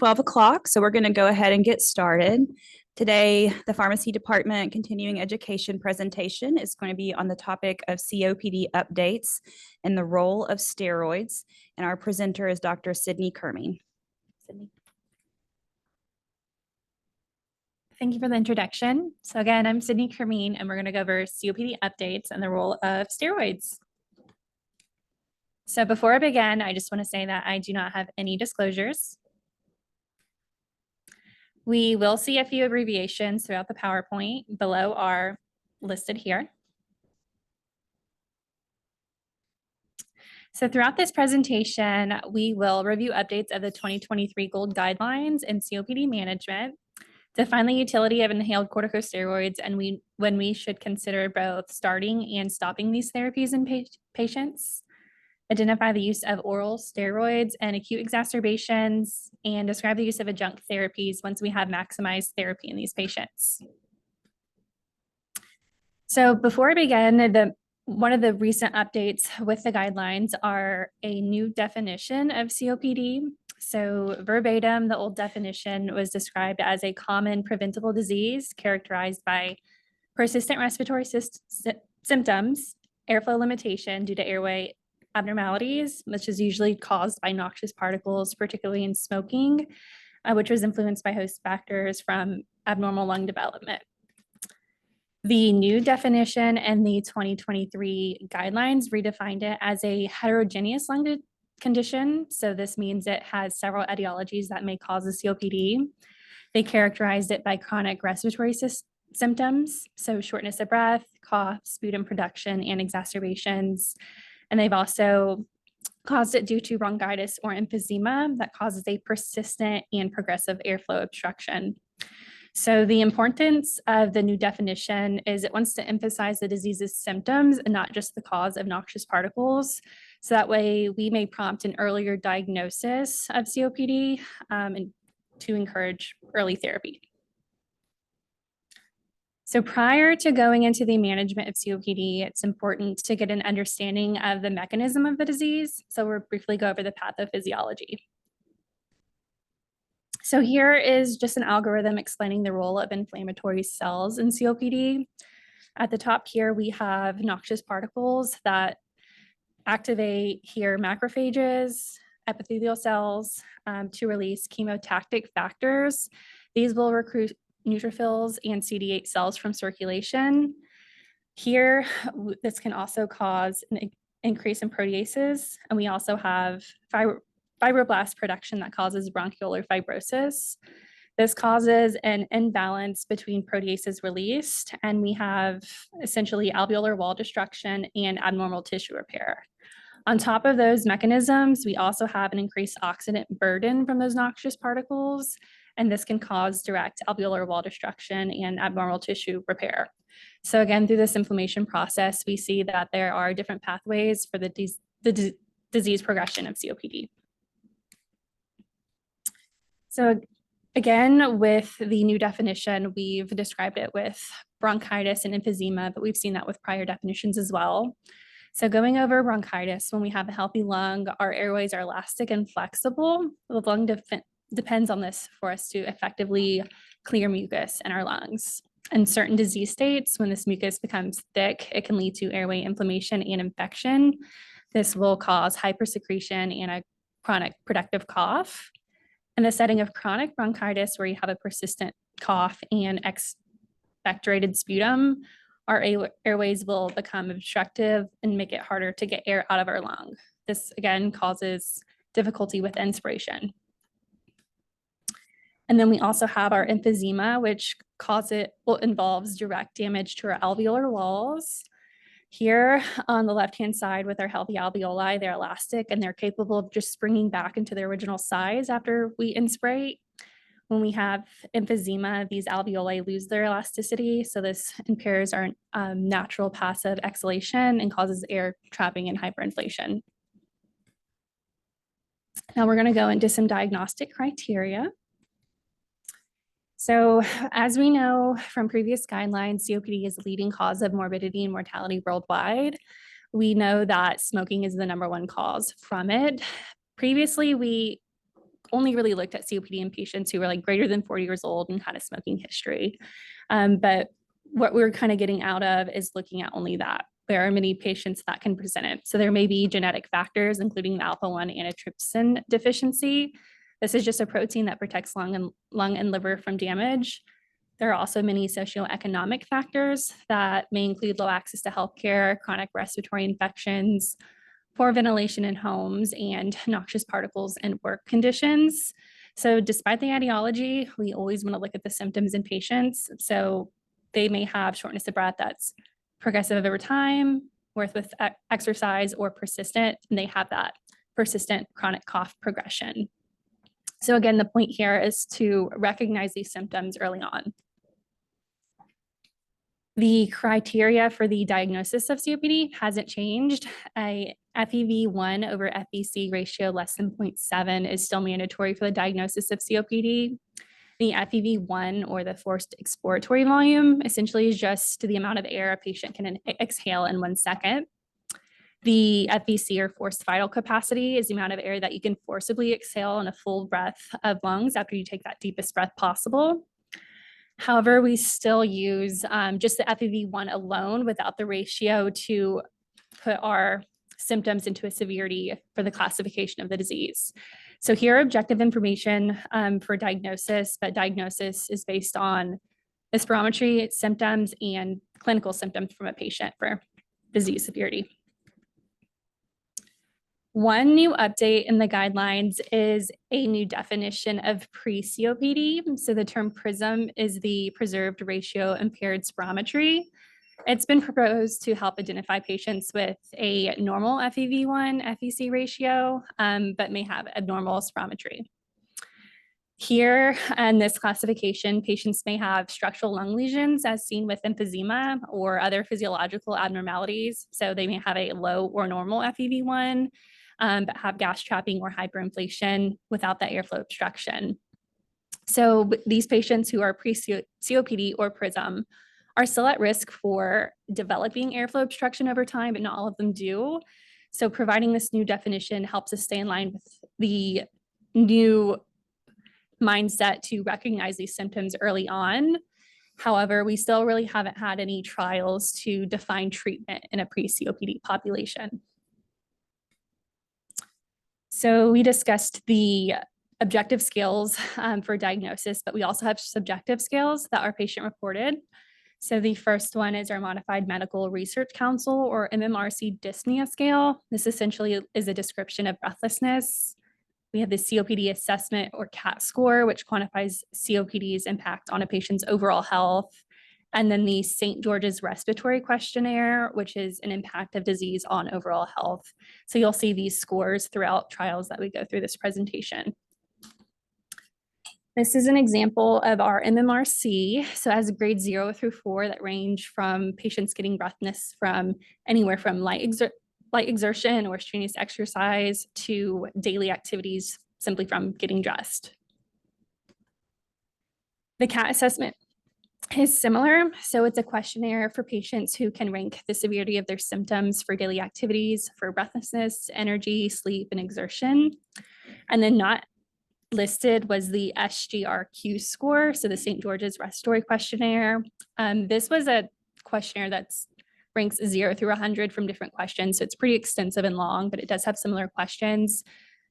12 o'clock, so we're going to go ahead and get started. Today, the pharmacy department continuing education presentation is going to be on the topic of COPD updates and the role of steroids. And our presenter is Dr. Sydney Kerming. Sydney. Thank you for the introduction. So again, I'm Sydney Kerming, and we're going to go over COPD updates and the role of steroids. So before I begin, I just want to say that I do not have any disclosures. We will see a few abbreviations throughout the PowerPoint. Below are listed here. So throughout this presentation, we will review updates of the 2023 GOLD guidelines in COPD management, define the utility of inhaled corticosteroids, and when we should consider both starting and stopping these therapies in patients, identify the use of oral steroids and acute exacerbations, and describe the use of adjunct therapies once we have maximized therapy in these patients. So before I begin, one of the recent updates with the guidelines are a new definition of COPD. So verbatim, the old definition was described as a common preventable disease characterized by persistent respiratory symptoms, airflow limitation due to airway abnormalities, which is usually caused by noxious particles, particularly in smoking, which was influenced by host factors from abnormal lung development. The new definition and the 2023 guidelines redefined it as a heterogeneous lung condition. So this means it has several etiologies that may cause a COPD. They characterized it by chronic respiratory symptoms, so shortness of breath, cough, sputum production, and exacerbations. And they've also caused it due to bronchitis or emphysema that causes a persistent and progressive airflow obstruction. So the importance of the new definition is it wants to emphasize the disease's symptoms and not just the cause of noxious particles. So that way we may prompt an earlier diagnosis of COPD and to encourage early therapy. So prior to going into the management of COPD, it's important to get an understanding of the mechanism of the disease. So we'll briefly go over the pathophysiology. So here is just an algorithm explaining the role of inflammatory cells in COPD. At the top here, we have noxious particles that activate here macrophages, epithelial cells to release chemotactic factors. These will recruit neutrophils and CD8 cells from circulation. Here, this can also cause an increase in proteases, and we also have fibroblast production that causes bronchiolar fibrosis. This causes an imbalance between proteases released, and we have essentially alveolar wall destruction and abnormal tissue repair. On top of those mechanisms, we also have an increased oxidant burden from those noxious particles, and this can cause direct alveolar wall destruction and abnormal tissue repair. So again, through this inflammation process, we see that there are different pathways for the disease progression of COPD. So again, with the new definition, we've described it with bronchitis and emphysema, but we've seen that with prior definitions as well. So going over bronchitis, when we have a healthy lung, our airways are elastic and flexible. The lung depends on this for us to effectively clear mucus in our lungs. In certain disease states, when this mucus becomes thick, it can lead to airway inflammation and infection. This will cause hypersecretion and a chronic productive cough. In the setting of chronic bronchitis, where you have a persistent cough and expectorated sputum, our airways will become obstructive and make it harder to get air out of our lung. This again causes difficulty with inspiration. And then we also have our emphysema, which involves direct damage to our alveolar walls. Here on the left-hand side with our healthy alveoli, they're elastic and they're capable of just springing back into their original size after we inspirate. When we have emphysema, these alveoli lose their elasticity, so this impairs our natural passive exhalation and causes air trapping and hyperinflation. Now we're going to go into some diagnostic criteria. So as we know from previous guidelines, COPD is the leading cause of morbidity and mortality worldwide. We know that smoking is the #1 cause from it. Previously, we only really looked at COPD in patients who were like greater than 40 years old and kind of smoking history. But what we're kind of getting out of is looking at only that. There are many patients that can present it. So there may be genetic factors, including the alpha-1 antitrypsin deficiency. This is just a protein that protects lung and liver from damage. There are also many socioeconomic factors that may include low access to healthcare, chronic respiratory infections, poor ventilation in homes, and noxious particles in work conditions. So despite the etiology, we always want to look at the symptoms in patients. So they may have shortness of breath that's progressive over time, with exercise, or persistent, and they have that persistent chronic cough progression. So again, the point here is to recognize these symptoms early on. The criteria for the diagnosis of COPD hasn't changed. A FEV1 over FVC ratio less than 0.7 is still mandatory for the diagnosis of COPD. The FEV1, or the forced expiratory volume, essentially is just the amount of air a patient can exhale in 1 second. The FVC, or forced vital capacity, is the amount of air that you can forcibly exhale in a full breath of lungs after you take that deepest breath possible. However, we still use just the FEV1 alone without the ratio to put our symptoms into a severity for the classification of the disease. So here are objective information for diagnosis, but diagnosis is based on the spirometry, symptoms, and clinical symptoms from a patient for disease severity. One new update in the guidelines is a new definition of pre-COPD. So the term PRISM is the preserved ratio impaired spirometry. It's been proposed to help identify patients with a normal FEV1 FVC ratio, but may have abnormal spirometry. Here in this classification, patients may have structural lung lesions as seen with emphysema or other physiological abnormalities. So they may have a low or normal FEV1, but have gas trapping or hyperinflation without that airflow obstruction. So these patients who are pre-COPD or PRISM are still at risk for developing airflow obstruction over time, but not all of them do. So providing this new definition helps us stay in line with the new mindset to recognize these symptoms early on. However, we still really haven't had any trials to define treatment in a pre-COPD population. So we discussed the objective scales for diagnosis, but we also have subjective scales that are patient reported. So the first one is our Modified Medical Research Council, or MMRC dyspnea scale. This essentially is a description of breathlessness. We have the COPD assessment, or CAT score, which quantifies COPD's impact on a patient's overall health. And then the St. George's Respiratory Questionnaire, which is an impact of disease on overall health. So you'll see these scores throughout trials that we go through this presentation. This is an example of our MMRC. So as grade 0 through 4 that range from patients getting breathlessness from anywhere from light exertion or strenuous exercise to daily activities simply from getting dressed. The CAT assessment is similar. So it's a questionnaire for patients who can rank the severity of their symptoms for daily activities, for breathlessness, energy, sleep, and exertion. And then not listed was the SGRQ score, so the St. George's Respiratory Questionnaire. This was a questionnaire that's ranks 0 through 100 from different questions, so it's pretty extensive and long, but it does have similar questions.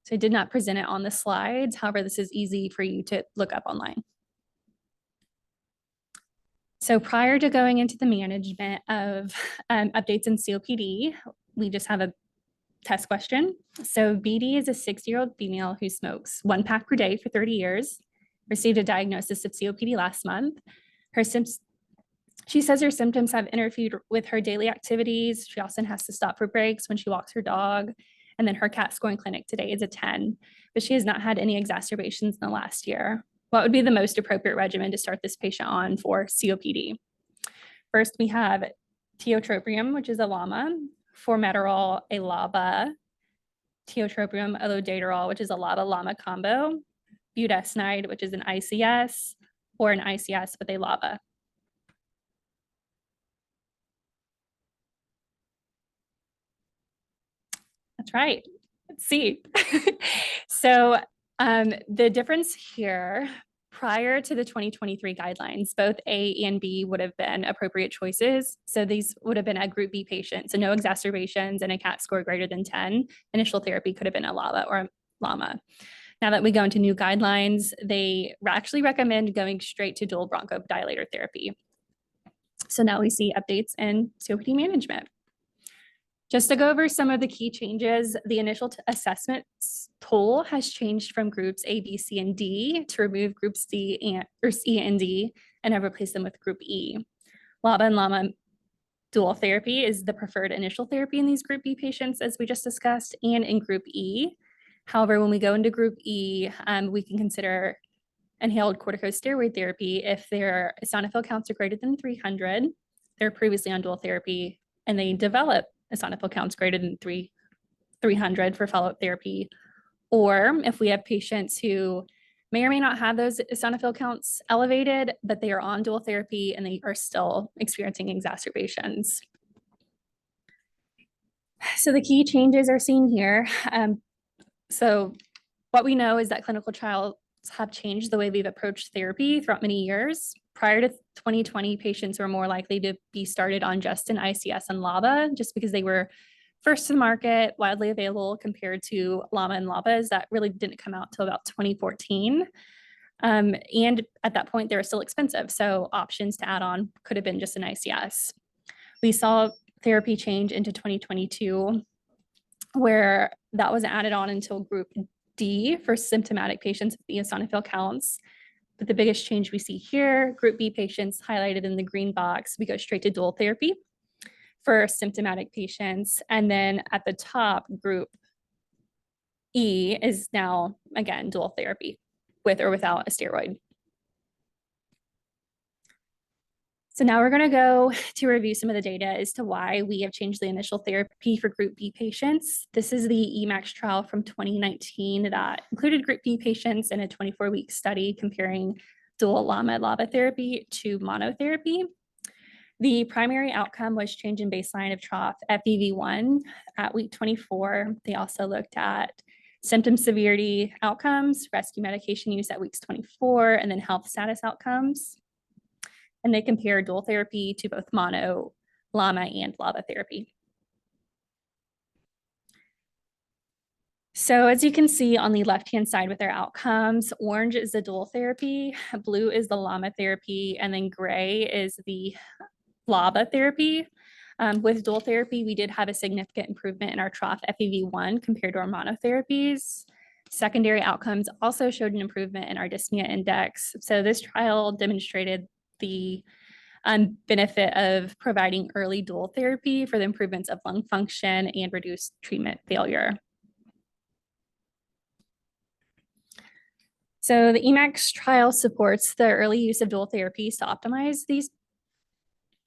So I did not present it on the slides. However, this is easy for you to look up online. So prior to going into the management of updates in COPD, we just have a test question. So BD is a 60-year-old female who smokes 1 pack per day for 30 years, received a diagnosis of COPD last month. She says her symptoms have interfered with her daily activities. She often has to stop for breaks when she walks her dog. And then her CAT score in clinic today is a 10, but she has not had any exacerbations in the last year. What would be the most appropriate regimen to start this patient on for COPD? First, we have tiotropium, which is a LAMA, formoterol, a LABA, tiotropium, allodaterol, which is a LABA-LAMA combo, budesonide, which is an ICS, or an ICS with a LABA. That's right. Let's see. So The difference here, prior to the 2023 guidelines, both A and B would have been appropriate choices. So these would have been a group B patient, so no exacerbations and a CAT score greater than 10. Initial therapy could have been a LABA or a LAMA. Now that we go into new guidelines, they actually recommend going straight to dual bronchodilator therapy. So now we see updates in COPD management. Just to go over some of the key changes, the initial assessment tool has changed from groups A, B, C, and D to remove groups C and D and have replaced them with group E. LABA and LAMA dual therapy is the preferred initial therapy in these group B patients, as we just discussed, and in group E. However, when we go into group E, we can consider inhaled corticosteroid therapy if their eosinophil counts are greater than 300, they're previously on dual therapy, and they develop eosinophil counts greater than 300 for follow-up therapy. Or if we have patients who may or may not have those eosinophil counts elevated, but they are on dual therapy and they are still experiencing exacerbations. So the key changes are seen here. So what we know is that clinical trials have changed the way we've approached therapy throughout many years. Prior to 2020, patients were more likely to be started on just an ICS and LABA just because they were first to the market, widely available compared to LAMA and LABAs that really didn't come out till about 2014. And at that point, they were still expensive. So options to add on could have been just an ICS. We saw therapy change into 2022, where that was added on until group D for symptomatic patients with eosinophil counts. But the biggest change we see here, group B patients highlighted in the green box, we go straight to dual therapy for symptomatic patients. And then at the top, group E is now, again, dual therapy with or without a steroid. So now we're going to go to review some of the data as to why we have changed the initial therapy for group B patients. This is the EMAX trial from 2019 that included group B patients in a 24-week study comparing dual LAMA-LABA therapy to monotherapy. The primary outcome was change in baseline of trough FEV1 at week 24. They also looked at symptom severity outcomes, rescue medication use at weeks 24, and then health status outcomes. And they compare dual therapy to both mono, LAMA, and LABA therapy. So as you can see on the left-hand side with their outcomes, orange is the dual therapy, blue is the LAMA therapy, and then gray is the LABA therapy. With dual therapy, we did have a significant improvement in our trough FEV1 compared to our monotherapies. Secondary outcomes also showed an improvement in our dyspnea index. So this trial demonstrated the benefit of providing early dual therapy for the improvements of lung function and reduced treatment failure. So the EMAX trial supports the early use of dual therapies to optimize these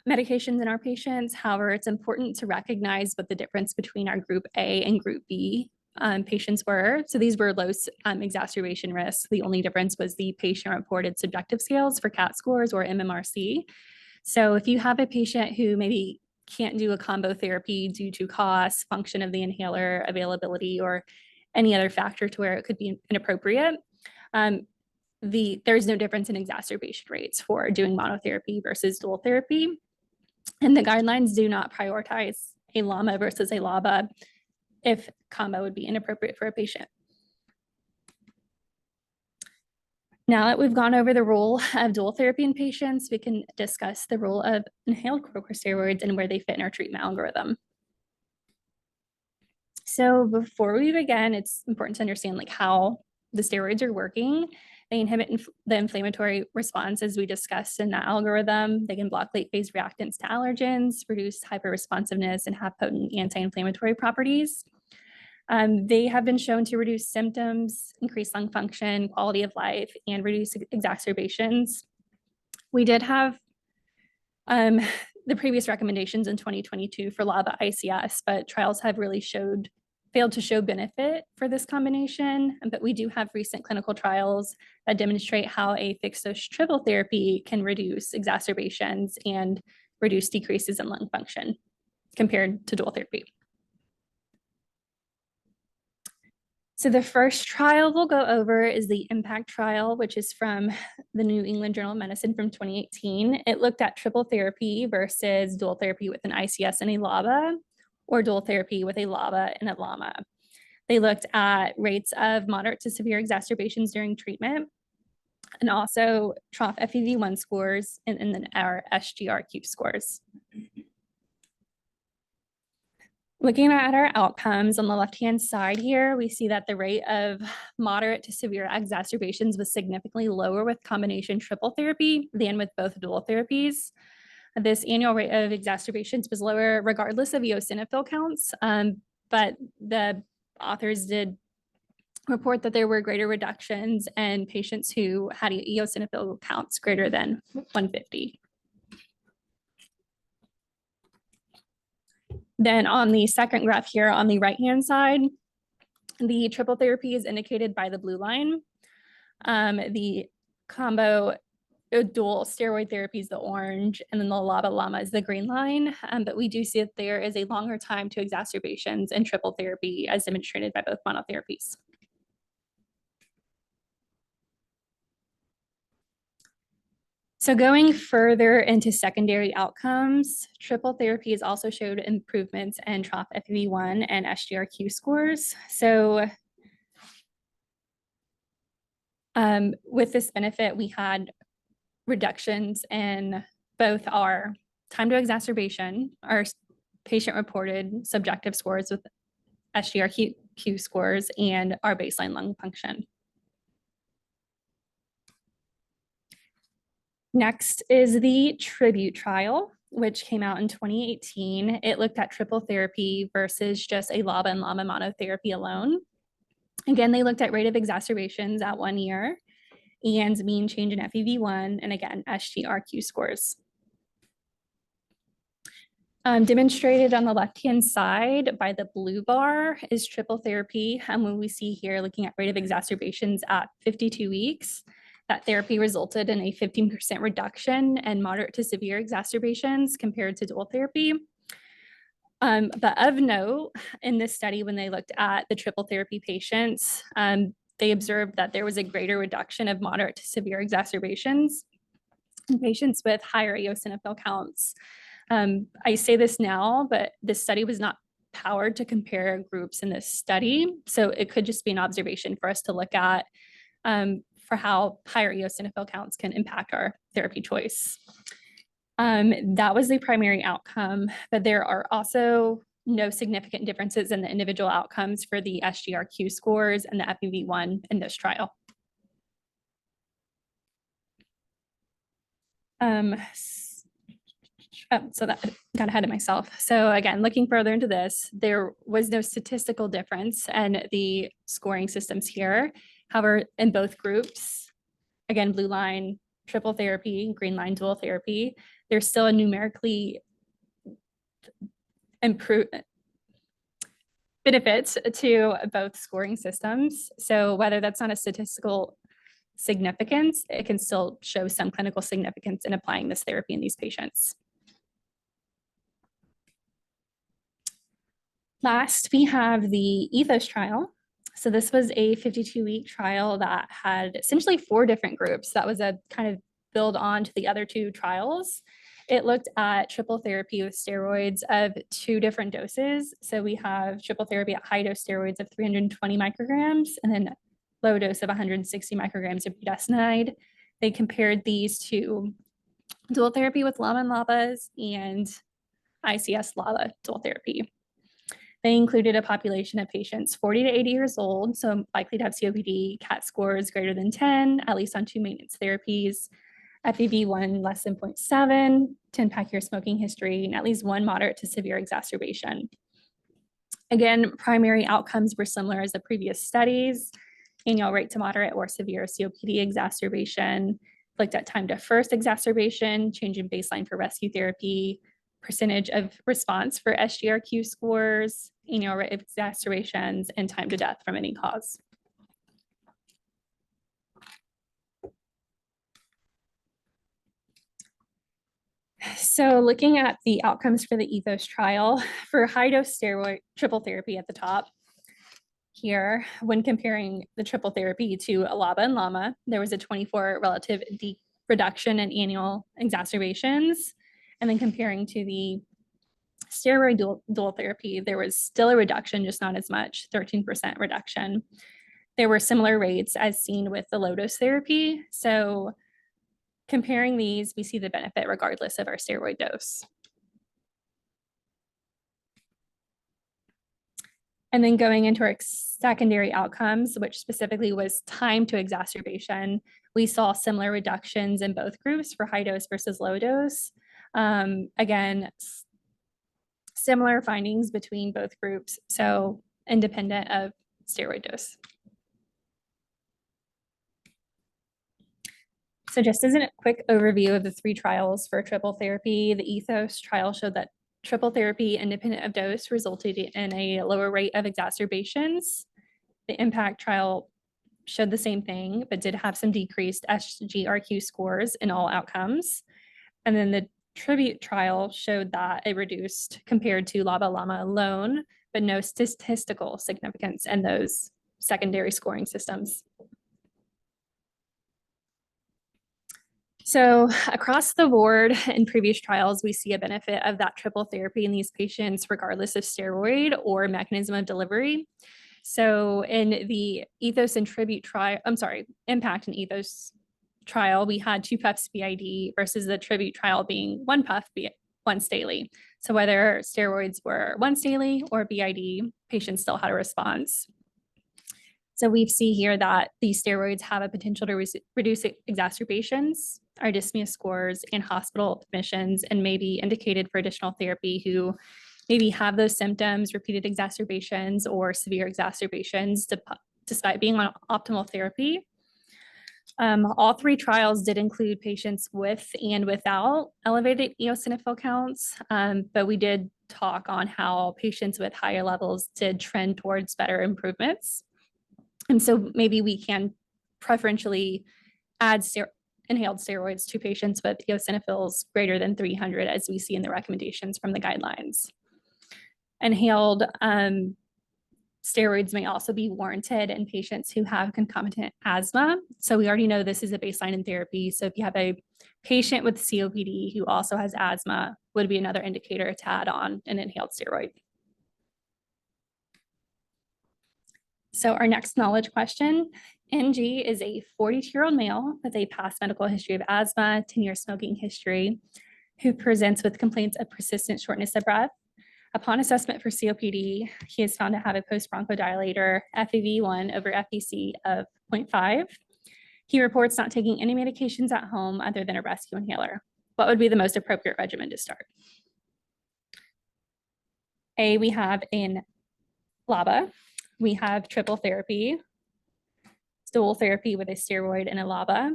medications in our patients. However, it's important to recognize what the difference between our group A and group B patients were. So these were low exacerbation risks. The only difference was the patient-reported subjective scales for CAT scores or MMRC. So if you have a patient who maybe can't do a combo therapy due to cost, function of the inhaler, availability, or any other factor to where it could be inappropriate, there's no difference in exacerbation rates for doing monotherapy versus dual therapy. And the guidelines do not prioritize a LAMA versus a LABA if combo would be inappropriate for a patient. Now that we've gone over the role of dual therapy in patients, we can discuss the role of inhaled corticosteroids and where they fit in our treatment algorithm. So before we begin, it's important to understand how the steroids are working. They inhibit the inflammatory response, as we discussed in that algorithm. They can block late phase reactants to allergens, reduce hyperresponsiveness, and have potent anti-inflammatory properties. They have been shown to reduce symptoms, increase lung function, quality of life, and reduce exacerbations. We did have the previous recommendations in 2022 for LABA ICS, but trials have really failed to show benefit for this combination. But we do have recent clinical trials that demonstrate how a fixed-dose triple therapy can reduce exacerbations and reduce decreases in lung function compared to dual therapy. So the first trial we'll go over is the IMPACT trial, which is from the New England Journal of Medicine from 2018. It looked at triple therapy versus dual therapy with an ICS and a LABA, or dual therapy with a LABA and a LAMA. They looked at rates of moderate to severe exacerbations during treatment, and also trough FEV1 scores, and then our SGRQ scores. Looking at our outcomes on the left-hand side here, we see that the rate of moderate to severe exacerbations was significantly lower with combination triple therapy than with both dual therapies. This annual rate of exacerbations was lower regardless of eosinophil counts, but the authors did report that there were greater reductions in patients who had eosinophil counts greater than 150. Then on the second graph here on the right-hand side, the triple therapy is indicated by the blue line. The combo dual steroid therapy is the orange, and then the LABA/LAMA is the green line. But we do see that there is a longer time to exacerbations in triple therapy as demonstrated by both monotherapies. So going further into secondary outcomes, triple therapies also showed improvements in trough FEV1 and SGRQ scores. So with this benefit, we had reductions in both our time to exacerbation, our patient-reported subjective scores with SGRQ scores, and our baseline lung function. Next is the Tribute trial, which came out in 2018. It looked at triple therapy versus just a LABA and LAMA monotherapy alone. Again, they looked at rate of exacerbations at 1 year and mean change in FEV1, and again, SGRQ scores. Demonstrated on the left-hand side by the blue bar is triple therapy. And when we see here, looking at rate of exacerbations at 52 weeks, that therapy resulted in a 15% reduction in moderate to severe exacerbations compared to dual therapy. But of note, in this study, when they looked at the triple therapy patients, they observed that there was a greater reduction of moderate to severe exacerbations in patients with higher eosinophil counts. I say this now, but this study was not powered to compare groups in this study. So it could just be an observation for us to look at for how higher eosinophil counts can impact our therapy choice. That was the primary outcome, but there are also no significant differences in the individual outcomes for the SGRQ scores and the FEV1 in this trial. So that got ahead of myself. So again, looking further into this, there was no statistical difference in the scoring systems here. However, in both groups, again, blue line, triple therapy, green line, dual therapy, there's still a numerically improved benefits to both scoring systems. So whether that's not a statistical significance, it can still show some clinical significance in applying this therapy in these patients. Last, we have the ETHOS trial. So this was a 52-week trial that had essentially 4 different groups. That was a kind of build on to the other 2 trials. It looked at triple therapy with steroids of 2 different doses. So we have triple therapy at high dose steroids of 320 micrograms and then low dose of 160 micrograms of budesonide. They compared these to dual therapy with LAMA and LABAs and ICS LABA dual therapy. They included a population of patients 40 to 80 years old, so likely to have COPD, CAT scores greater than 10, at least on 2 maintenance therapies, FEV1 less than 0.7, 10-pack year smoking history, and at least 1 moderate to severe exacerbation. Again, primary outcomes were similar as the previous studies: annual rate to moderate or severe COPD exacerbation, looked at time to first exacerbation, change in baseline for rescue therapy, percentage of response for SGRQ scores, annual rate of exacerbations, and time to death from any cause. So looking at the outcomes for the ETHOS trial, for high-dose steroid triple therapy at the top, here, when comparing the triple therapy to LABA and LAMA, there was a 24 relative reduction in annual exacerbations. And then comparing to the steroid dual therapy, there was still a reduction, just not as much, 13% reduction. There were similar rates as seen with the low dose therapy. So comparing these, we see the benefit regardless of our steroid dose. And then going into our secondary outcomes, which specifically was time to exacerbation, we saw similar reductions in both groups for high dose versus low dose. Again, similar findings between both groups, so independent of steroid dose. So just as a quick overview of the 3 trials for triple therapy, the ETHOS trial showed that triple therapy independent of dose resulted in a lower rate of exacerbations. The IMPACT trial showed the same thing, but did have some decreased SGRQ scores in all outcomes. And then the TRibute trial showed that it reduced compared to LABA/LAMA alone, but no statistical significance in those secondary scoring systems. So across the board in previous trials, we see a benefit of that triple therapy in these patients, regardless of steroid or mechanism of delivery. So in the ETHOS and TRibute trial, IMPACT and ETHOS trial, we had 2 puffs BID versus the TRibute trial being 1 puff once daily. So whether steroids were once daily or BID, patients still had a response. So we see here that these steroids have a potential to reduce exacerbations, our dyspnea scores, and hospital admissions, and may be indicated for additional therapy who maybe have those symptoms, repeated exacerbations, or severe exacerbations despite being on optimal therapy. All 3 trials did include patients with and without elevated eosinophil counts, but we did talk on how patients with higher levels did trend towards better improvements. And so maybe we can preferentially add inhaled steroids to patients with eosinophils greater than 300, as we see in the recommendations from the guidelines. Inhaled steroids may also be warranted in patients who have concomitant asthma. So we already know this is a baseline in therapy. So if you have a patient with COPD who also has asthma, would be another indicator to add on an inhaled steroid. So our next knowledge question, NG is a 42-year-old male with a past medical history of asthma, 10-year smoking history, who presents with complaints of persistent shortness of breath. Upon assessment for COPD, he is found to have a post-bronchodilator FEV1 over FVC of 0.5. He reports not taking any medications at home other than a rescue inhaler. What would be the most appropriate regimen to start? A, we have in LABA. We have triple therapy, dual therapy with a steroid and a LABA,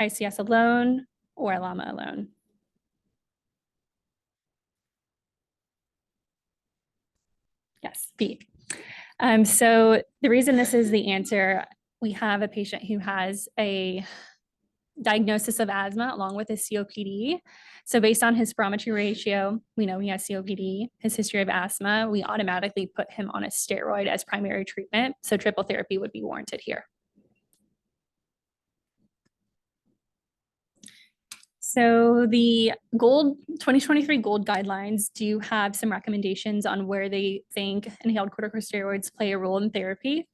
ICS alone, or LAMA alone. Yes, B. So the reason this is the answer, we have a patient who has a diagnosis of asthma along with his COPD. So based on his spirometry ratio, we know he has COPD, his history of asthma, we automatically put him on a steroid as primary treatment. So triple therapy would be warranted here. So the 2023 GOLD guidelines do have some recommendations on where they think inhaled corticosteroids play a role in therapy.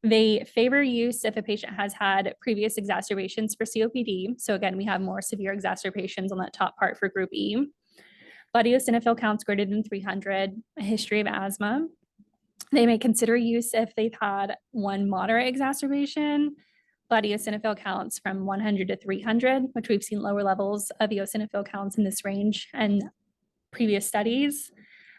They favor use if a patient has had previous exacerbations for COPD. So again, we have more severe exacerbations on that top part for group E. Blood eosinophil counts greater than 300, a history of asthma. They may consider use if they've had 1 moderate exacerbation, blood eosinophil counts from 100 to 300, which we've seen lower levels of eosinophil counts in this range in previous studies.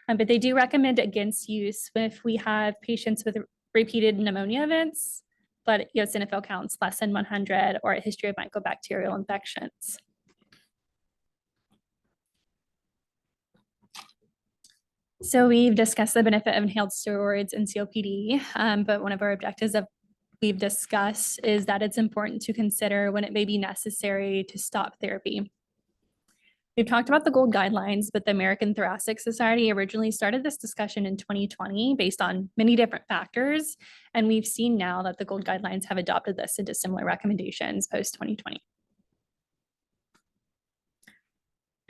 But they do recommend against use if we have patients with repeated pneumonia events, blood eosinophil counts less than 100, or a history of mycobacterial infections. So we've discussed the benefit of inhaled steroids in COPD, but one of our objectives of we've discussed is that it's important to consider when it may be necessary to stop therapy. We've talked about the GOLD guidelines, but the American Thoracic Society originally started this discussion in 2020 based on many different factors. And we've seen now that the GOLD guidelines have adopted this into similar recommendations post 2020.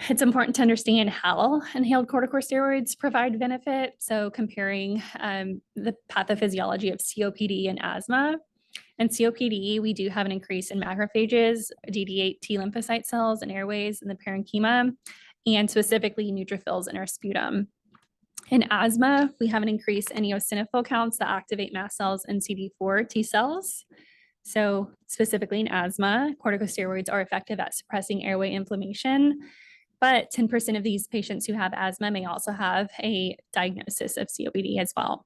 It's important to understand how inhaled corticosteroids provide benefit. So comparing the pathophysiology of COPD and asthma. In COPD, we do have an increase in macrophages, DD8 T lymphocyte cells and airways in the parenchyma, and specifically neutrophils in our sputum. In asthma, we have an increase in eosinophil counts that activate mast cells and CD4 T cells. So specifically in asthma, corticosteroids are effective at suppressing airway inflammation, but 10% of these patients who have asthma may also have a diagnosis of COPD as well.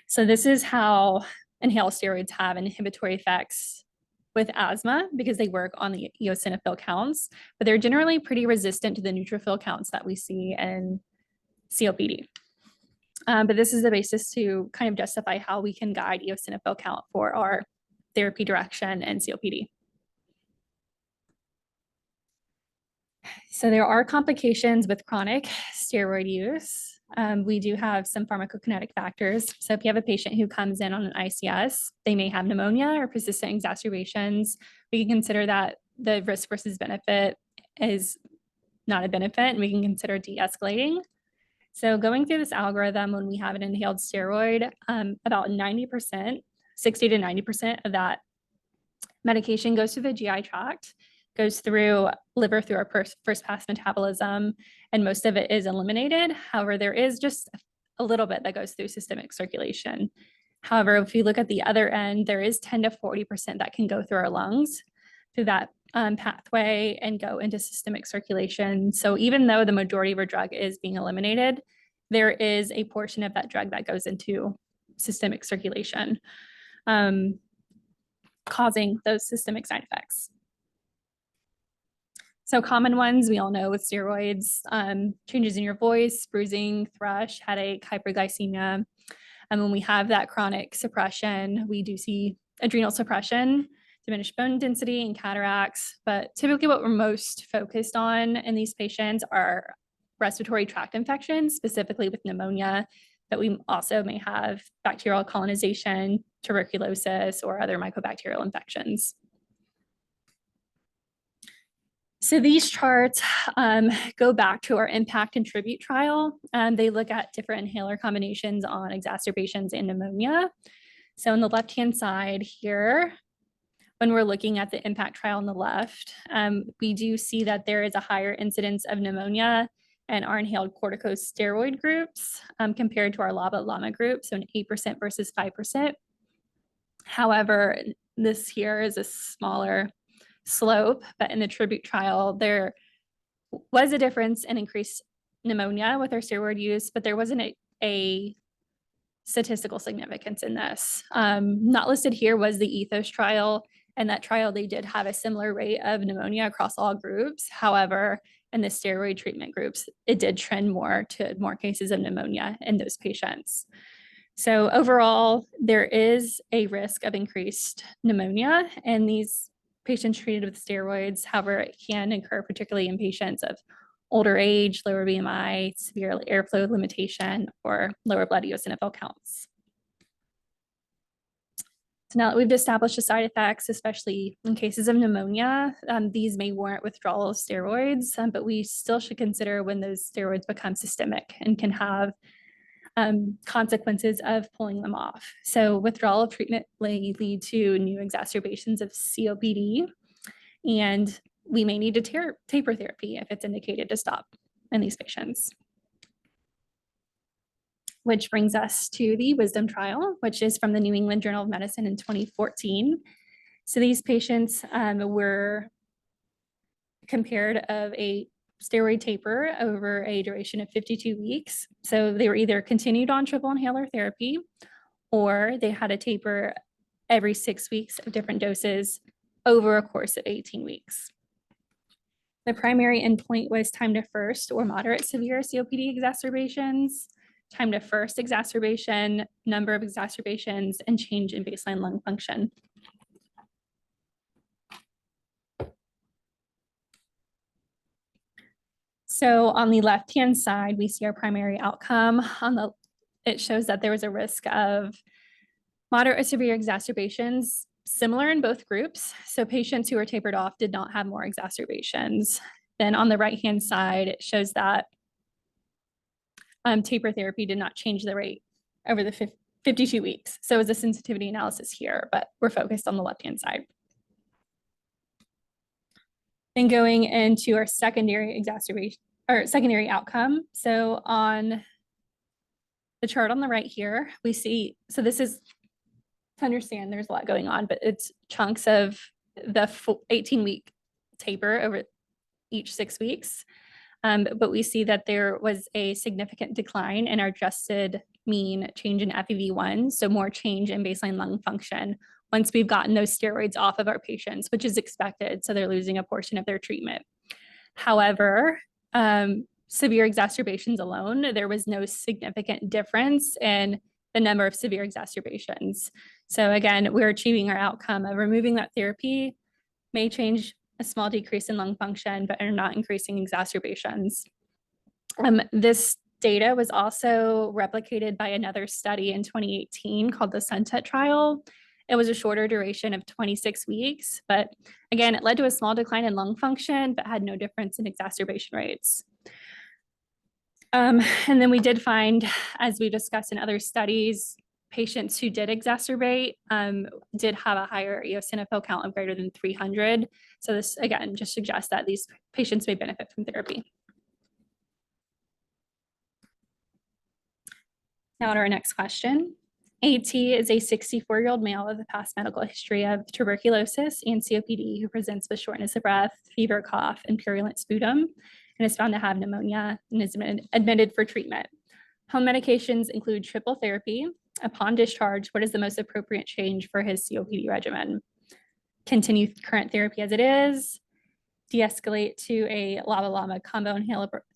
So this is how inhaled steroids have inhibitory effects with asthma because they work on the eosinophil counts, but they're generally pretty resistant to the neutrophil counts that we see in COPD. But this is the basis to kind of justify how we can guide eosinophil count for our therapy direction in COPD. So there are complications with chronic steroid use. We do have some pharmacokinetic factors. So if you have a patient who comes in on an ICS, they may have pneumonia or persistent exacerbations. We can consider that the risk versus benefit is not a benefit, and we can consider de-escalating. So going through this algorithm, when we have an inhaled steroid, about 90%, 60 to 90% of that medication goes through the GI tract, goes through liver through our first pass metabolism, and most of it is eliminated. However, there is just a little bit that goes through systemic circulation. However, if you look at the other end, there is 10 to 40% that can go through our lungs through that pathway and go into systemic circulation. So even though the majority of our drug is being eliminated, there is a portion of that drug that goes into systemic circulation, causing those systemic side effects. So common ones we all know with steroids, changes in your voice, bruising, thrush, headache, hyperglycemia. And when we have that chronic suppression, we do see adrenal suppression, diminished bone density, and cataracts. But typically what we're most focused on in these patients are respiratory tract infections, specifically with pneumonia, but we also may have bacterial colonization, tuberculosis, or other mycobacterial infections. So these charts go back to our impact and tribute trial. They look at different inhaler combinations on exacerbations and pneumonia. So on the left-hand side here, when we're looking at the impact trial on the left, we do see that there is a higher incidence of pneumonia in our inhaled corticosteroid groups compared to our LABA/LAMA group, so an 8% versus 5%. However, this here is a smaller slope, but in the tribute trial, there was a difference in increased pneumonia with our steroid use, but there wasn't a statistical significance in this. Not listed here was the ethos trial. In that trial, they did have a similar rate of pneumonia across all groups. However, in the steroid treatment groups, it did trend more to more cases of pneumonia in those patients. So overall, there is a risk of increased pneumonia in these patients treated with steroids. However, it can occur particularly in patients of older age, lower BMI, severe airflow limitation, or lower blood eosinophil counts. So now that we've established the side effects, especially in cases of pneumonia, these may warrant withdrawal of steroids, but we still should consider when those steroids become systemic and can have consequences of pulling them off. So withdrawal of treatment may lead to new exacerbations of COPD, and we may need to taper therapy if it's indicated to stop in these patients. Which brings us to the WISDOM trial, which is from the New England Journal of Medicine in 2014. So these patients were compared of a steroid taper over a duration of 52 weeks. So they were either continued on triple inhaler therapy, or they had a taper every 6 weeks of different doses over a course of 18 weeks. The primary endpoint was time to first or moderate severe COPD exacerbations, time to first exacerbation, number of exacerbations, and change in baseline lung function. So on the left-hand side, we see our primary outcome. It shows that there was a risk of moderate or severe exacerbations, similar in both groups. So patients who were tapered off did not have more exacerbations. Then on the right-hand side, it shows that taper therapy did not change the rate over the 52 weeks. So it was a sensitivity analysis here, but we're focused on the left-hand side. Then going into our secondary exacerbation or secondary outcome. So on the chart on the right here, we see, so this is to understand there's a lot going on, but it's chunks of the 18-week taper over each 6 weeks. But we see that there was a significant decline in our adjusted mean change in FEV1, so more change in baseline lung function once we've gotten those steroids off of our patients, which is expected, so they're losing a portion of their treatment. However, severe exacerbations alone, there was no significant difference in the number of severe exacerbations. So again, we're achieving our outcome of removing that therapy may change a small decrease in lung function, but are not increasing exacerbations. This data was also replicated by another study in 2018 called the Sunset trial. It was a shorter duration of 26 weeks, but again, it led to a small decline in lung function, but had no difference in exacerbation rates. And then we did find, as we discussed in other studies, patients who did exacerbate did have a higher eosinophil count of greater than 300. So this, again, just suggests that these patients may benefit from therapy. Now to our next question. AT is a 64-year-old male with a past medical history of tuberculosis and COPD who presents with shortness of breath, fever, cough, and purulent sputum, and is found to have pneumonia and is admitted for treatment. Home medications include triple therapy. Upon discharge, what is the most appropriate change for his COPD regimen? Continue current therapy as it is, de-escalate to a LABA/LAMA combo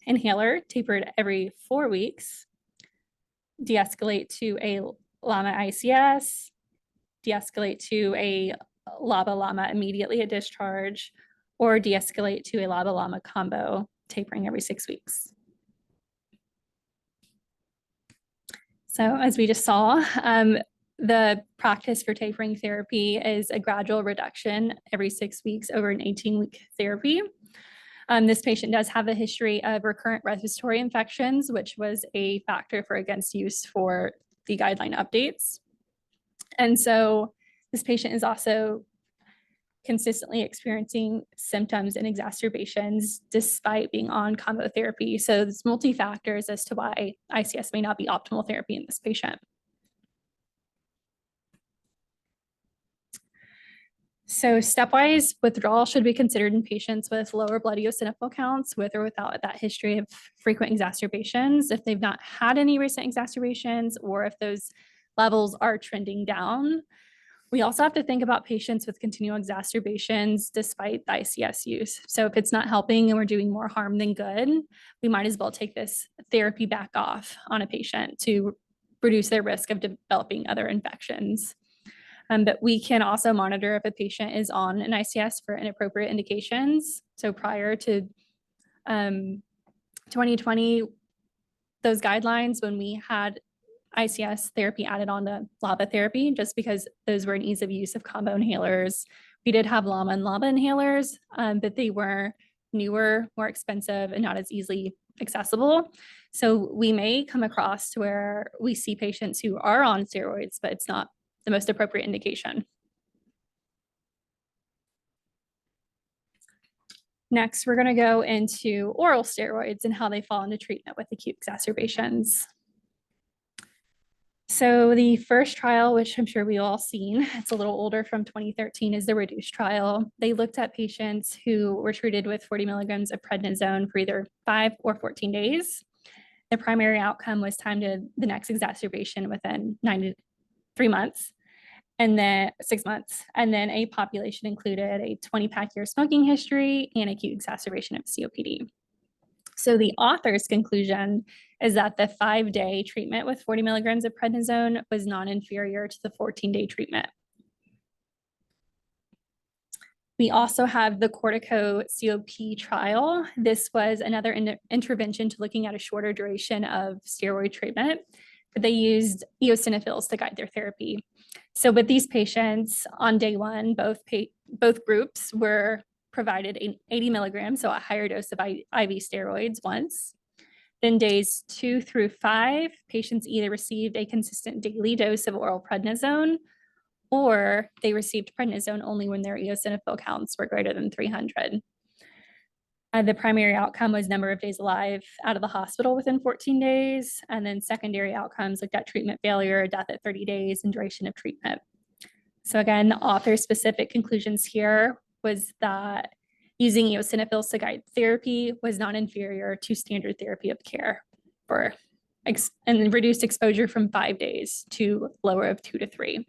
inhaler tapered every 4 weeks, de-escalate to a LAMA ICS, de-escalate to a LABA/LAMA immediately at discharge, or de-escalate to a LABA/LAMA combo tapering every 6 weeks. So as we just saw, the practice for tapering therapy is a gradual reduction every 6 weeks over an 18-week therapy. This patient does have a history of recurrent respiratory infections, which was a factor for against use for the guideline updates. And so this patient is also consistently experiencing symptoms and exacerbations despite being on combo therapy. So there's multi-factors as to why ICS may not be optimal therapy in this patient. So stepwise withdrawal should be considered in patients with lower blood eosinophil counts with or without that history of frequent exacerbations, if they've not had any recent exacerbations or if those levels are trending down. We also have to think about patients with continual exacerbations despite the ICS use. So if it's not helping and we're doing more harm than good, we might as well take this therapy back off on a patient to reduce their risk of developing other infections. But we can also monitor if a patient is on an ICS for inappropriate indications. So prior to 2020, those guidelines, when we had ICS therapy added on to LABA therapy, just because those were an ease of use of combo inhalers. We did have LAMA and LABA inhalers, but they were newer, more expensive, and not as easily accessible. So we may come across to where we see patients who are on steroids, but it's not the most appropriate indication. Next, we're going to go into oral steroids and how they fall into treatment with acute exacerbations. So the first trial, which I'm sure we've all seen, it's a little older, from 2013, is the REDUCE trial. They looked at patients who were treated with 40 milligrams of prednisone for either 5 or 14 days. The primary outcome was time to the next exacerbation within 3 months, and then 6 months. And then a population included a 20-pack year smoking history and acute exacerbation of COPD. So the author's conclusion is that the 5-day treatment with 40 milligrams of prednisone was non-inferior to the 14-day treatment. We also have the cortico-COP trial. This was another intervention to looking at a shorter duration of steroid treatment, but they used eosinophils to guide their therapy. So with these patients on day one, both groups were provided 80 milligrams, so a higher dose of IV steroids once. Then days 2 through 5, patients either received a consistent daily dose of oral prednisone, or they received prednisone only when their eosinophil counts were greater than 300. The primary outcome was number of days alive out of the hospital within 14 days, and then secondary outcomes looked at treatment failure, death at 30 days, and duration of treatment. So again, the author-specific conclusions here was that using eosinophils to guide therapy was not inferior to standard therapy of care and reduced exposure from 5 days to lower of 2 to 3.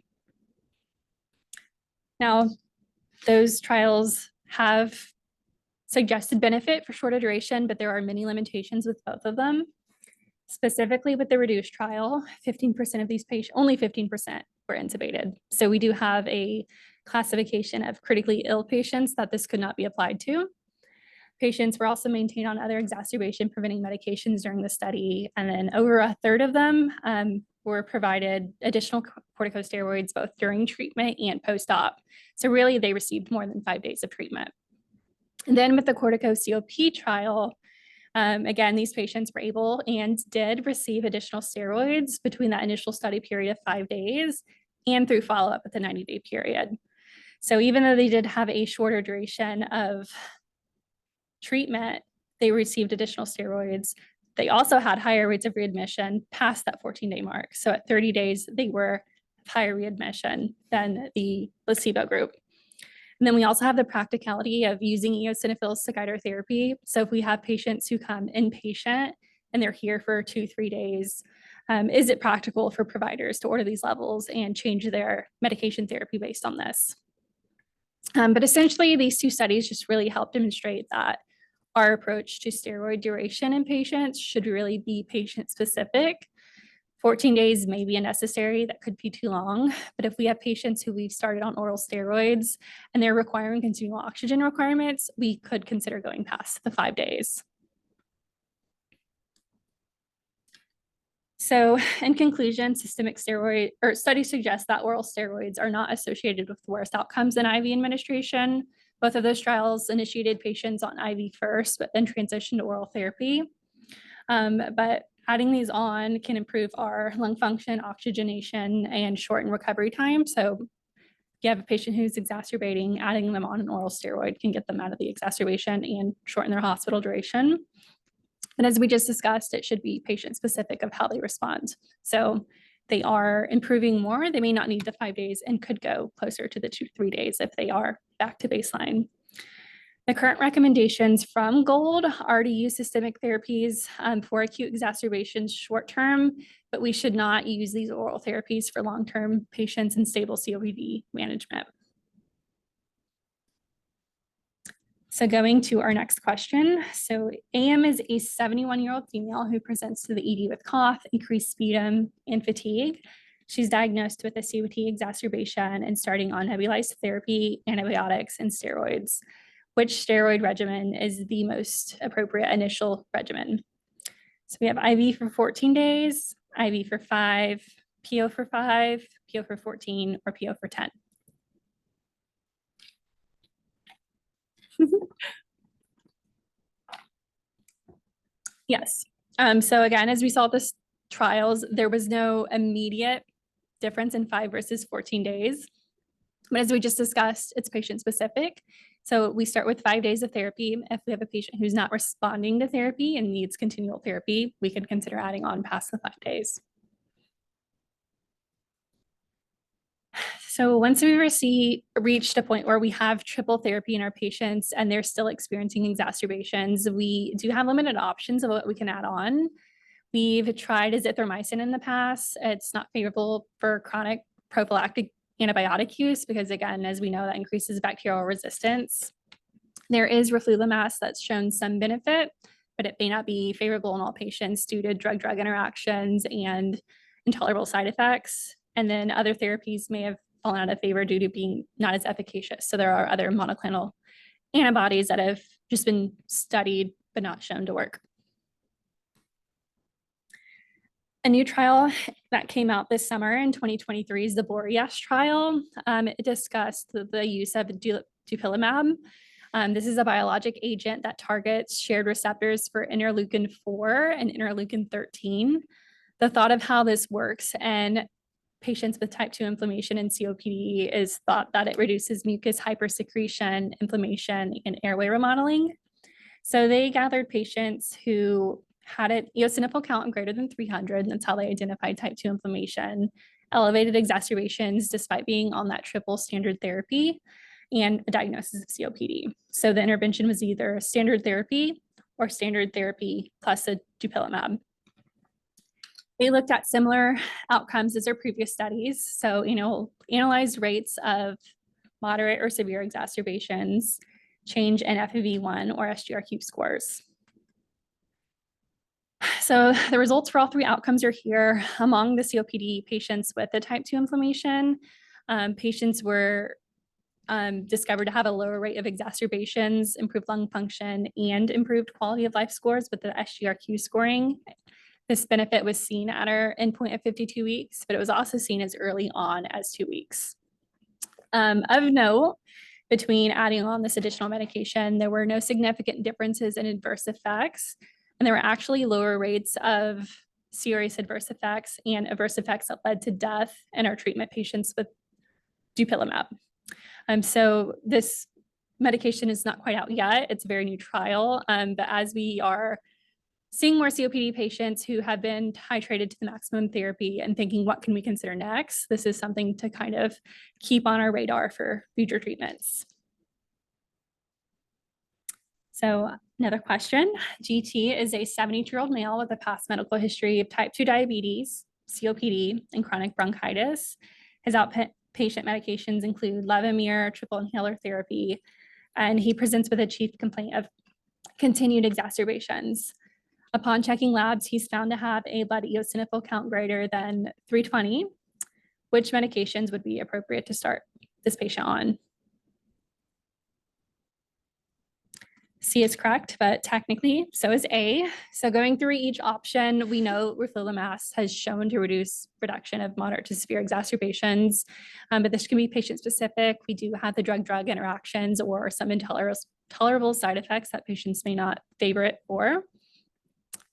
Now, those trials have suggested benefit for shorter duration, but there are many limitations with both of them. Specifically with the reduced trial, 15% of these patients, only 15% were intubated. So we do have a classification of critically ill patients that this could not be applied to. Patients were also maintained on other exacerbation preventing medications during the study. And then over a third of them were provided additional corticosteroids both during treatment and post-op. So really they received more than 5 days of treatment. And then with the cortico-COP trial, again, these patients were able and did receive additional steroids between that initial study period of 5 days and through follow-up at the 90-day period. So even though they did have a shorter duration of treatment, they received additional steroids. They also had higher rates of readmission past that 14-day mark. So at 30 days, they were higher readmission than the placebo group. And then we also have the practicality of using eosinophils to guide our therapy. So if we have patients who come inpatient and they're here for 2-3 days, is it practical for providers to order these levels and change their medication therapy based on this? But essentially, these two studies just really help demonstrate that our approach to steroid duration in patients should really be patient-specific. 14 days may be unnecessary, that could be too long, but if we have patients who we've started on oral steroids and they're requiring continual oxygen requirements, we could consider going past the 5 days. So in conclusion, systemic steroid or studies suggest that oral steroids are not associated with worse outcomes than IV administration. Both of those trials initiated patients on IV first, but then transitioned to oral therapy. But adding these on can improve our lung function, oxygenation, and shorten recovery time. So if you have a patient who's exacerbating, adding them on an oral steroid can get them out of the exacerbation and shorten their hospital duration. And as we just discussed, it should be patient-specific of how they respond. So they are improving more, they may not need the 5 days and could go closer to the 2-3 days if they are back to baseline. The current recommendations from GOLD are to use systemic therapies for acute exacerbations short-term, but we should not use these oral therapies for long-term patients in stable COPD management. So going to our next question. So AM is a 71-year-old female who presents to the ED with cough, increased sputum, and fatigue. She's diagnosed with a COPD exacerbation and starting on nebulized therapy, antibiotics, and steroids. Which steroid regimen is the most appropriate initial regimen? So we have IV for 14 days, IV for 5, PO for 5, PO for 14, or PO for 10. Yes. So again, as we saw this trials, there was no immediate difference in 5 versus 14 days. But as we just discussed, it's patient specific. So we start with 5 days of therapy. If we have a patient who's not responding to therapy and needs continual therapy, we can consider adding on past the 5 days. So once we reached a point where we have triple therapy in our patients and they're still experiencing exacerbations, we do have limited options of what we can add on. We've tried azithromycin in the past. It's not favorable for chronic prophylactic antibiotic use because, again, as we know, that increases bacterial resistance. There is roflumilast that's shown some benefit, but it may not be favorable in all patients due to drug-drug interactions and intolerable side effects. And then other therapies may have fallen out of favor due to being not as efficacious. So there are other monoclonal antibodies that have just been studied but not shown to work. A new trial that came out this summer in 2023 is the Boreas trial. It discussed the use of dupilumab. This is a biologic agent that targets shared receptors for interleukin-4 and interleukin-13. The thought of how this works and patients with type 2 inflammation and COPD is thought that it reduces mucus hypersecretion, inflammation, and airway remodeling. So they gathered patients who had an eosinophil count greater than 300, and that's how they identified type 2 inflammation, elevated exacerbations despite being on that triple standard therapy, and a diagnosis of COPD. So the intervention was either standard therapy or standard therapy plus a dupilumab. They looked at similar outcomes as their previous studies. So, analyzed rates of moderate or severe exacerbations, change in FEV1 or SGRQ scores. So the results for all three outcomes are here. Among the COPD patients with the type 2 inflammation, patients were discovered to have a lower rate of exacerbations, improved lung function, and improved quality of life scores with the SGRQ scoring. This benefit was seen at our endpoint of 52 weeks, but it was also seen as early on as 2 weeks. Of note, between adding on this additional medication, there were no significant differences in adverse effects, and there were actually lower rates of serious adverse effects and adverse effects that led to death in our treatment patients with dupilumab. So this medication is not quite out yet. It's a very new trial, but as we are seeing more COPD patients who have been titrated to the maximum therapy and thinking, what can we consider next? This is something to kind of keep on our radar for future treatments. So another question, GT is a 72-year-old male with a past medical history of type 2 diabetes, COPD, and chronic bronchitis. His outpatient medications include Levemir, triple inhaler therapy, and he presents with a chief complaint of continued exacerbations. Upon checking labs, he's found to have a blood eosinophil count greater than 320. Which medications would be appropriate to start this patient on? C is correct, but technically so is A. So going through each option, we know roflumilast has shown to reduce reduction of moderate to severe exacerbations, but this can be patient specific. We do have the drug-drug interactions or some intolerable side effects that patients may not favor it for.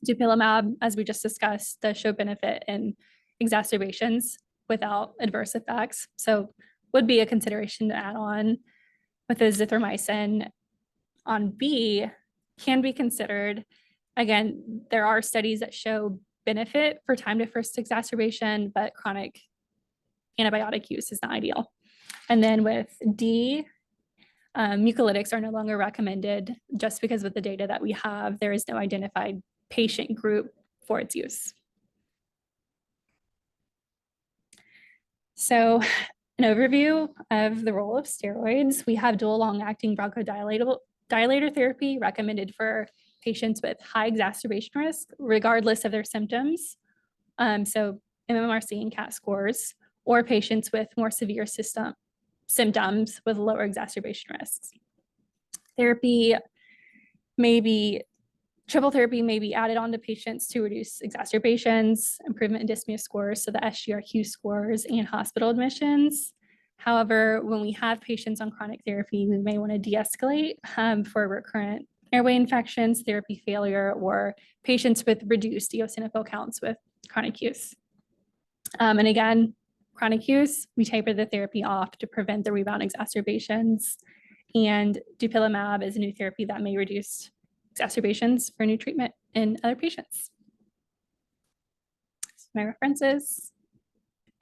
Dupilumab, as we just discussed, does show benefit in exacerbations without adverse effects. So would be a consideration to add on. With azithromycin on B can be considered. Again, there are studies that show benefit for time to first exacerbation, but chronic antibiotic use is not ideal. And then with D, mucolytics are no longer recommended just because with the data that we have, there is no identified patient group for its use. So an overview of the role of steroids. We have dual long-acting bronchodilator therapy recommended for patients with high exacerbation risk, regardless of their symptoms. So MMRC and CAT scores, or patients with more severe symptoms with lower exacerbation risks. Triple therapy may be added on to patients to reduce exacerbations, improvement in dyspnea scores, so the SGRQ scores, and hospital admissions. However, when we have patients on chronic therapy, we may want to de-escalate for recurrent airway infections, therapy failure, or patients with reduced eosinophil counts with chronic use. And again, chronic use, we taper the therapy off to prevent the rebound exacerbations. And dupilumab is a new therapy that may reduce exacerbations for new treatment in other patients. So my references.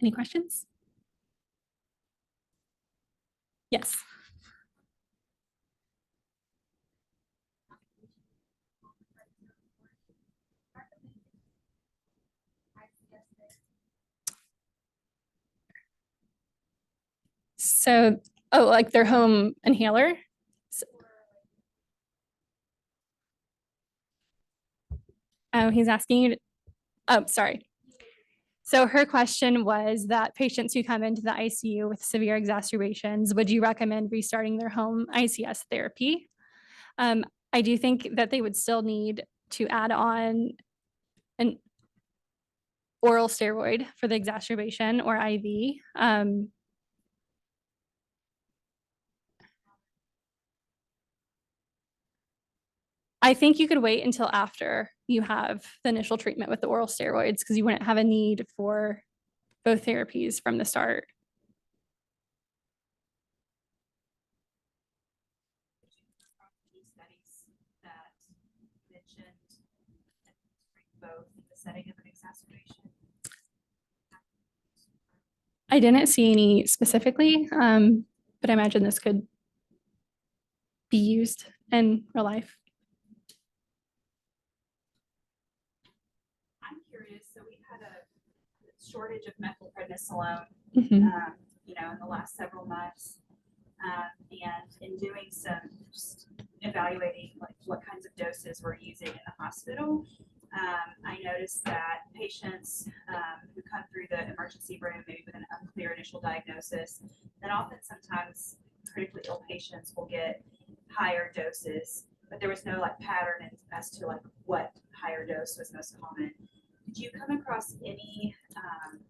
Any questions? Yes. So, like their home inhaler? Oh, he's asking you to, oh, sorry. So her question was that patients who come into the ICU with severe exacerbations, would you recommend restarting their home ICS therapy? I do think that they would still need to add on an oral steroid for the exacerbation or IV. I think you could wait until after you have the initial treatment with the oral steroids because you wouldn't have a need for both therapies from the start. Studies that mentioned both in the setting of an exacerbation. I didn't see any specifically, but I imagine this could be used in real life. I'm curious, so we had a shortage of methylprednisolone, Mhm. in the last several months. And in doing some just evaluating like what kinds of doses we're using in the hospital, I noticed that patients who come through the emergency room maybe with an unclear initial diagnosis, that often sometimes critically ill patients will get higher doses, but there was no like pattern as to like what higher dose was most common. Did you come across any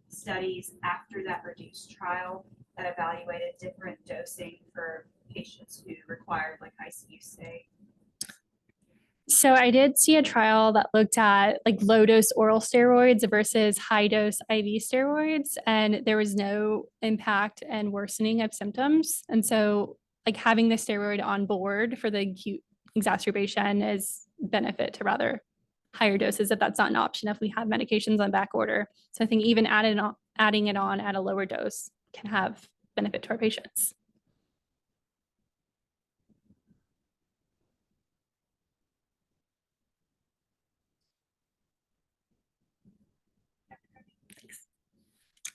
studies after that reduced trial that evaluated different dosing for patients who required like ICU stay? So I did see a trial that looked at like low dose oral steroids versus high dose IV steroids, and there was no impact and worsening of symptoms. And so like having the steroid on board for the acute exacerbation is benefit to rather higher doses if that's not an option if we have medications on back order. So I think even adding it on at a lower dose can have benefit to our patients.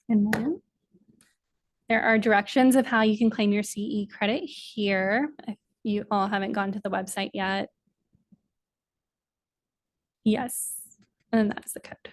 And then there are directions of how you can claim your CE credit here. If you all haven't gone to the website yet. Yes, and that's the code.